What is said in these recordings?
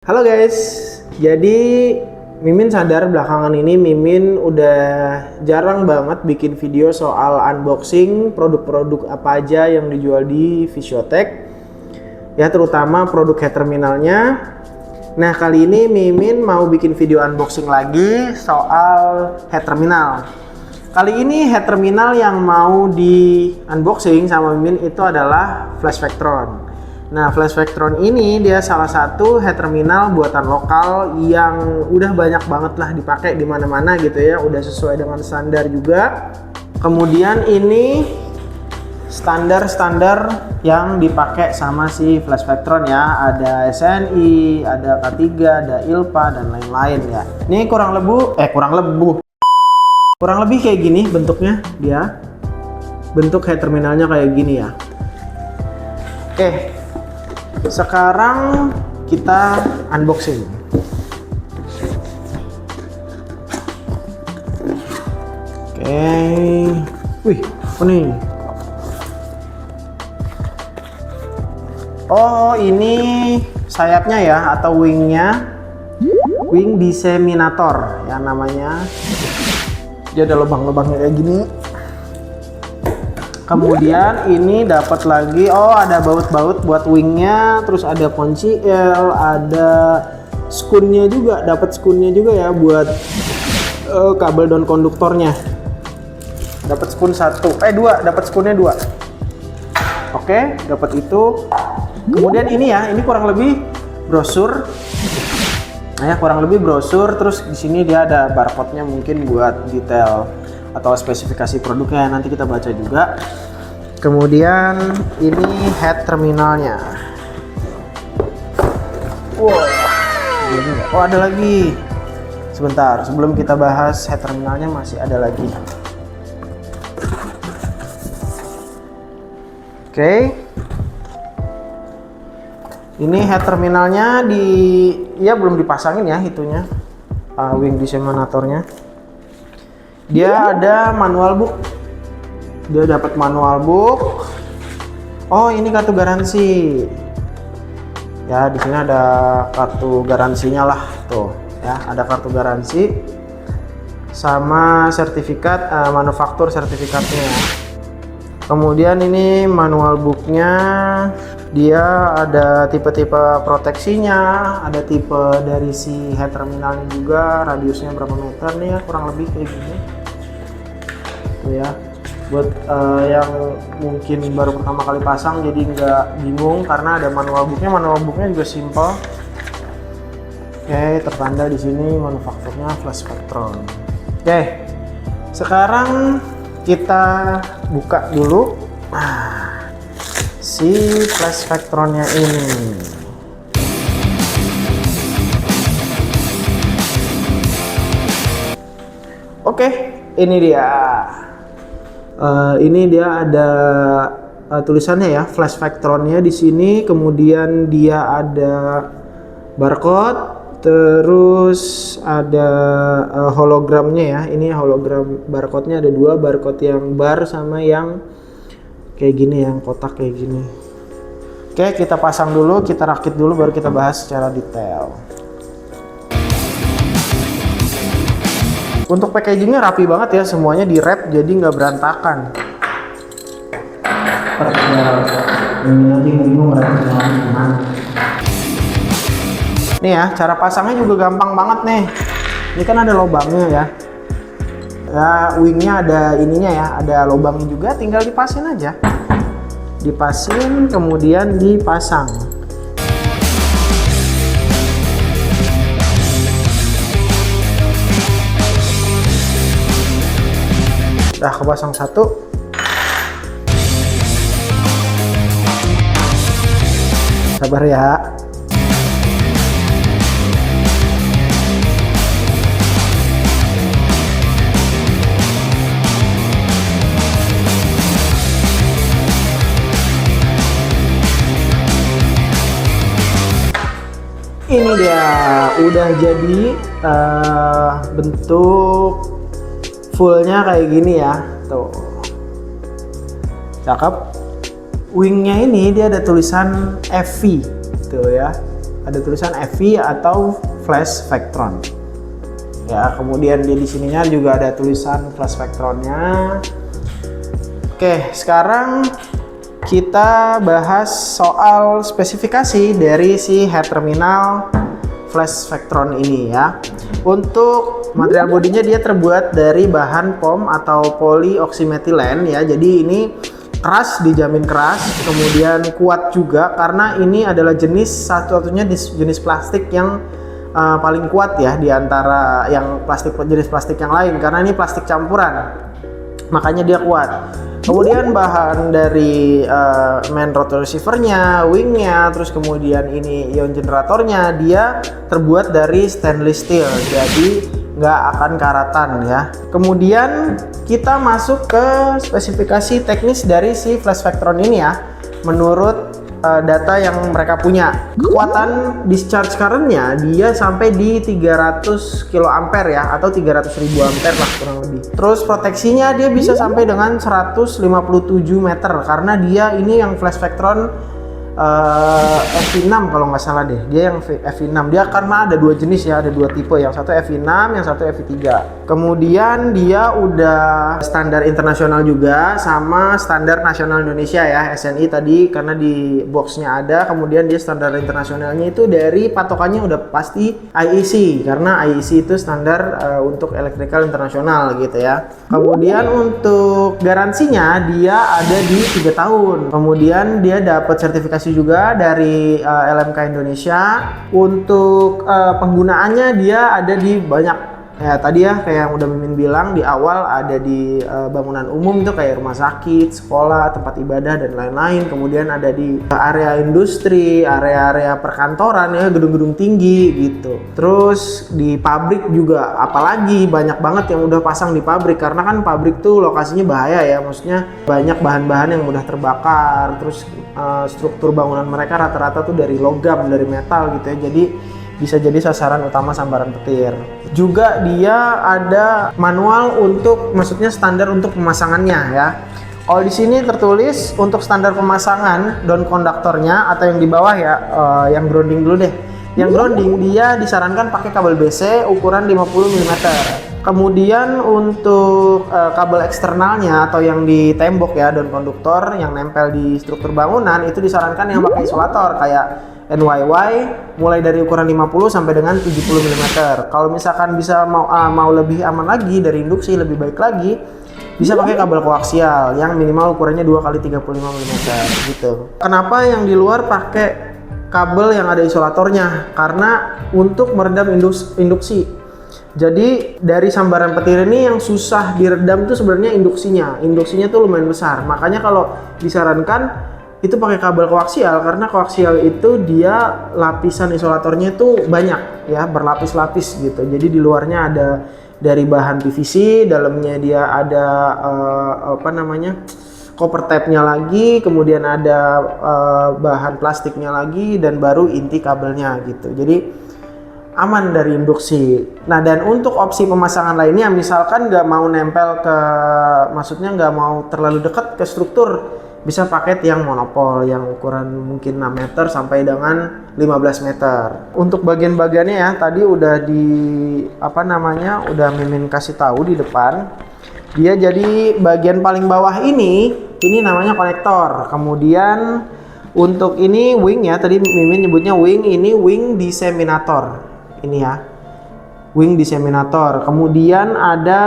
Halo guys, jadi Mimin sadar belakangan ini Mimin udah jarang banget bikin video soal unboxing produk-produk apa aja yang dijual di Visiotech, ya terutama produk head terminalnya. Nah kali ini Mimin mau bikin video unboxing lagi soal head terminal. Kali ini head terminal yang mau di unboxing sama Mimin itu adalah Flash Vectron. Nah, Flash Vectron ini dia salah satu head terminal buatan lokal yang udah banyak banget lah dipakai di mana-mana gitu ya, udah sesuai dengan standar juga. Kemudian ini standar-standar yang dipakai sama si Flash Vectron ya, ada SNI, ada K3, ada ILPA dan lain-lain ya. Ini kurang lebih kayak gini bentuknya dia. Bentuk head terminalnya kayak gini ya. Oke. Sekarang kita unboxing. Oke. Wih, apa nih? Oh, ini sayapnya ya atau wingnya. Wing disseminator ya namanya. Dia ada lubang-lubangnya kayak gini. Kemudian ini dapat lagi, ada baut-baut buat wingnya, terus ada kunci L, ada skunnya juga, dapat skunnya juga ya buat kabel down konduktornya. Dapat skun dapat skunnya 2. Oke, dapat itu. Kemudian ini ya, ini kurang lebih brosur. Nah ya, kurang lebih brosur, terus di sini dia ada barcode-nya mungkin buat detail atau spesifikasi produknya, nanti kita baca juga. Kemudian ini head terminalnya. Wow, ada lagi. Sebentar, sebelum kita bahas head terminalnya masih ada lagi. Oke. Ini head terminalnya belum dipasangin ya itunya, wing disseminatornya. Dia ada manual book. Dia dapat manual book. Oh, ini kartu garansi. Ya, di sini ada kartu garansinya lah tuh. Ya, ada kartu garansi sama sertifikat manufaktur sertifikatnya. Kemudian ini manual booknya. Dia ada tipe-tipe proteksinya, ada tipe dari si head terminalnya juga, radiusnya berapa meter nih ya, kurang lebih kayak gini. Tuh ya, buat yang mungkin baru pertama kali pasang jadi nggak bingung karena ada manual booknya juga simple. Oke, tertanda di sini manufakturnya Flash Vectron. Oke, sekarang kita buka dulu si Flash Vectronnya ini. Oke, ini dia. Ini dia ada tulisannya ya, Flash Vectronnya di sini. Kemudian dia ada barcode, terus ada hologramnya ya. Ini hologram barcode-nya ada 2, barcode yang bar sama yang kayak gini, yang kotak kayak gini. Oke, kita pasang dulu, kita rakit dulu, baru kita bahas secara detail. Untuk packagingnya rapi banget ya, semuanya di wrap jadi nggak berantakan. Nih ya, cara pasangnya juga gampang banget nih. Ini kan ada lubangnya ya. Ya, wingnya ada ininya ya, ada lubangnya juga, tinggal dipasin aja. Dipasin, kemudian dipasang. Udah kepasang satu. Sabar ya. Ini dia, udah jadi bentuk fullnya kayak gini ya, tuh cakep. Wingnya ini dia ada tulisan FV tuh ya, ada tulisan FV atau Flash Vectron. Ya, kemudian di sininya juga ada tulisan Flash Vectronnya. Oke, sekarang kita bahas soal spesifikasi dari si head terminal Flash Vectron ini ya. Untuk material bodinya dia terbuat dari bahan POM atau polyoxymethylene ya. Jadi ini keras, dijamin keras, kemudian kuat juga karena ini adalah jenis satu-satunya jenis plastik yang paling kuat ya di antara yang jenis plastik yang lain, karena ini plastik campuran, makanya dia kuat. Kemudian bahan dari main rotor receivernya, wingnya, terus kemudian ini ion generatornya dia terbuat dari stainless steel, jadi nggak akan karatan ya. Kemudian kita masuk ke spesifikasi teknis dari si Flash Vectron ini ya. Menurut data yang mereka punya, kekuatan discharge current-nya dia sampai di 300 kA ya, atau 300.000 ampere lah kurang lebih. Terus proteksinya dia bisa sampai dengan 157 meter karena dia ini yang Flash Vectron FV6 kalau nggak salah deh, dia yang FV6. Dia karena ada dua jenis ya, ada dua tipe, yang satu FV6, yang satu FV3. Kemudian dia udah standar internasional juga sama standar nasional Indonesia ya, SNI tadi karena di boxnya ada. Kemudian dia standar internasionalnya itu dari patokannya udah pasti IEC karena IEC itu standar untuk electrical internasional gitu ya. Kemudian untuk garansinya dia ada di 3 tahun. Kemudian dia dapat sertifikasi juga dari LMK Indonesia. Untuk penggunaannya dia ada di banyak ya, tadi ya kayak yang udah Mimin bilang di awal, ada di bangunan umum itu kayak rumah sakit, sekolah, tempat ibadah dan lain-lain. Kemudian ada di area industri, area-area perkantoran ya, gedung-gedung tinggi gitu. Terus di pabrik juga, apalagi banyak banget yang udah pasang di pabrik karena kan pabrik tuh lokasinya bahaya ya, maksudnya banyak bahan-bahan yang mudah terbakar. Terus struktur bangunan mereka rata-rata tuh dari logam, dari metal gitu ya, jadi bisa jadi sasaran utama sambaran petir. Juga dia ada manual untuk, maksudnya standar untuk pemasangannya ya. Kalau di sini tertulis untuk standar pemasangan down konduktornya atau yang di bawah ya, yang grounding dulu deh. Yang grounding dia disarankan pakai kabel BC ukuran 50 mm. Kemudian untuk kabel eksternalnya atau yang di tembok ya, down konduktor yang nempel di struktur bangunan itu disarankan yang pakai isolator kayak NYY mulai dari ukuran 50 sampai dengan 70 mm. Kalau misalkan bisa mau lebih aman lagi dari induksi, lebih baik lagi, bisa pakai kabel koaksial yang minimal ukurannya 2x35 mm gitu. Kenapa yang di luar pakai kabel yang ada isolatornya? Karena untuk meredam induksi. Jadi dari sambaran petir ini yang susah diredam itu sebenarnya induksinya. Induksinya tuh lumayan besar. Makanya kalau disarankan itu pakai kabel koaksial, karena koaksial itu dia lapisan isolatornya itu banyak ya, berlapis-lapis gitu. Jadi di luarnya ada dari bahan PVC, dalamnya dia ada copper tape-nya lagi, kemudian ada bahan plastiknya lagi, dan baru inti kabelnya gitu. Jadi aman dari induksi. Nah, dan untuk opsi pemasangan lainnya, misalkan nggak mau nempel ke, maksudnya nggak mau terlalu dekat ke struktur, bisa paket yang monopol yang ukuran mungkin 6 meter sampai dengan 15 meter. Untuk bagian-bagiannya ya, tadi udah udah Mimin kasih tahu di depan. Dia jadi bagian paling bawah ini namanya konektor. Kemudian untuk ini wing ya, tadi Mimin nyebutnya wing, ini wing disseminator. Ini ya, wing disseminator. Kemudian ada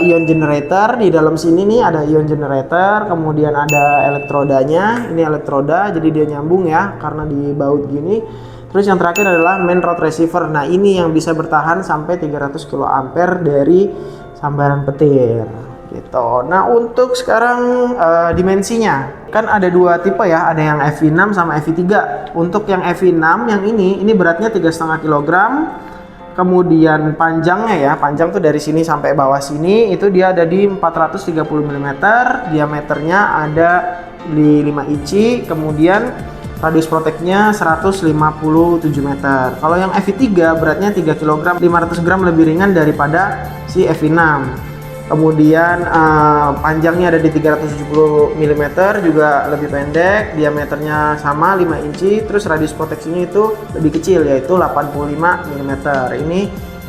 ion generator di dalam sini nih, ada ion generator. Kemudian ada elektrodanya, ini elektroda, jadi dia nyambung ya karena dibaut gini. Terus yang terakhir adalah main rod receiver. Nah, ini yang bisa bertahan sampai 300 kA dari sambaran petir gitu. Nah, untuk sekarang dimensinya kan ada dua tipe ya, ada yang FV6 sama FV3. Untuk yang FV6 yang ini beratnya 3,5 kg. Kemudian panjangnya ya, panjang tuh dari sini sampai bawah sini itu dia ada di 430 mm, diameternya ada di 5 inci, kemudian radius proteknya 157 meter. Kalau yang FV3 beratnya 3 kg, 500 gram lebih ringan daripada si FV6. Kemudian panjangnya ada di 370 mm, juga lebih pendek, diameternya sama 5 inci, terus radius proteksinya itu lebih kecil yaitu 85 mm. Ini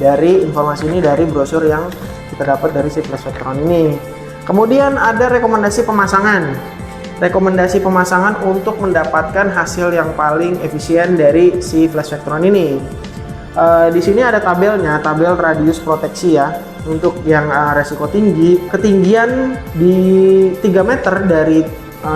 dari informasi ini dari brosur yang kita dapat dari si Flash Vectron ini. Kemudian ada rekomendasi pemasangan. Rekomendasi pemasangan untuk mendapatkan hasil yang paling efisien dari si Flash Vectron ini. Di sini ada tabelnya, tabel radius proteksi ya. Untuk yang resiko tinggi, ketinggian di 3 meter dari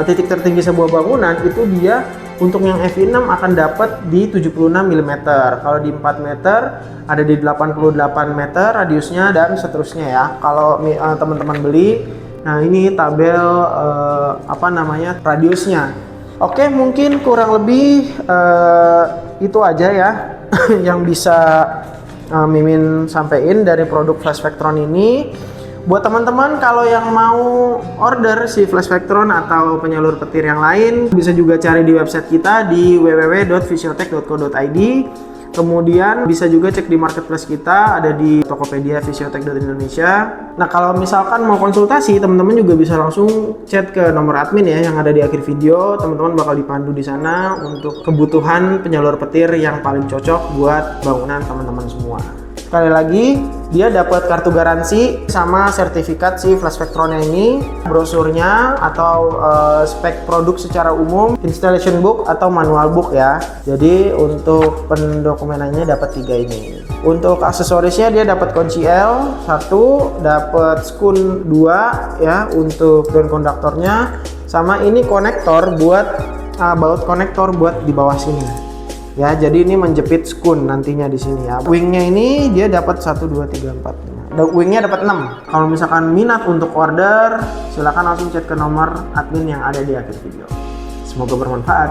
titik tertinggi sebuah bangunan itu dia untuk yang FI6 akan dapat di 76 mm. Kalau di 4 meter ada di 88 meter radiusnya dan seterusnya ya. Kalau teman-teman beli, nah ini tabel radiusnya. Oke, mungkin kurang lebih itu aja ya yang bisa Mimin sampein dari produk Flash Vectron ini. Buat teman-teman kalau yang mau order si Flash Vectron atau penyalur petir yang lain, bisa juga cari di website kita di www.visiotech.co.id. Kemudian bisa juga cek di marketplace kita, ada di Tokopedia Visiotech.Indonesia. Nah, kalau misalkan mau konsultasi, teman-teman juga bisa langsung chat ke nomor admin ya yang ada di akhir video. Teman-teman bakal dipandu di sana untuk kebutuhan penyalur petir yang paling cocok buat bangunan teman-teman semua. Sekali lagi, dia dapat kartu garansi sama sertifikat si Flash Vectron ini, brosurnya atau spek produk secara umum, installation book atau manual book ya. Jadi untuk pendokumenannya dapat 3 ini. Untuk aksesorisnya dia dapat kunci L 1, dapat skun 2 ya untuk ground konduktornya, sama ini konektor buat baut konektor buat di bawah sini. Ya, jadi ini menjepit skun nantinya di sini ya. Wingnya ini dia dapat 1, 2, 3, 4. Wingnya dapat 6. Kalau misalkan minat untuk order, silakan langsung chat ke nomor admin yang ada di akhir video. Semoga bermanfaat.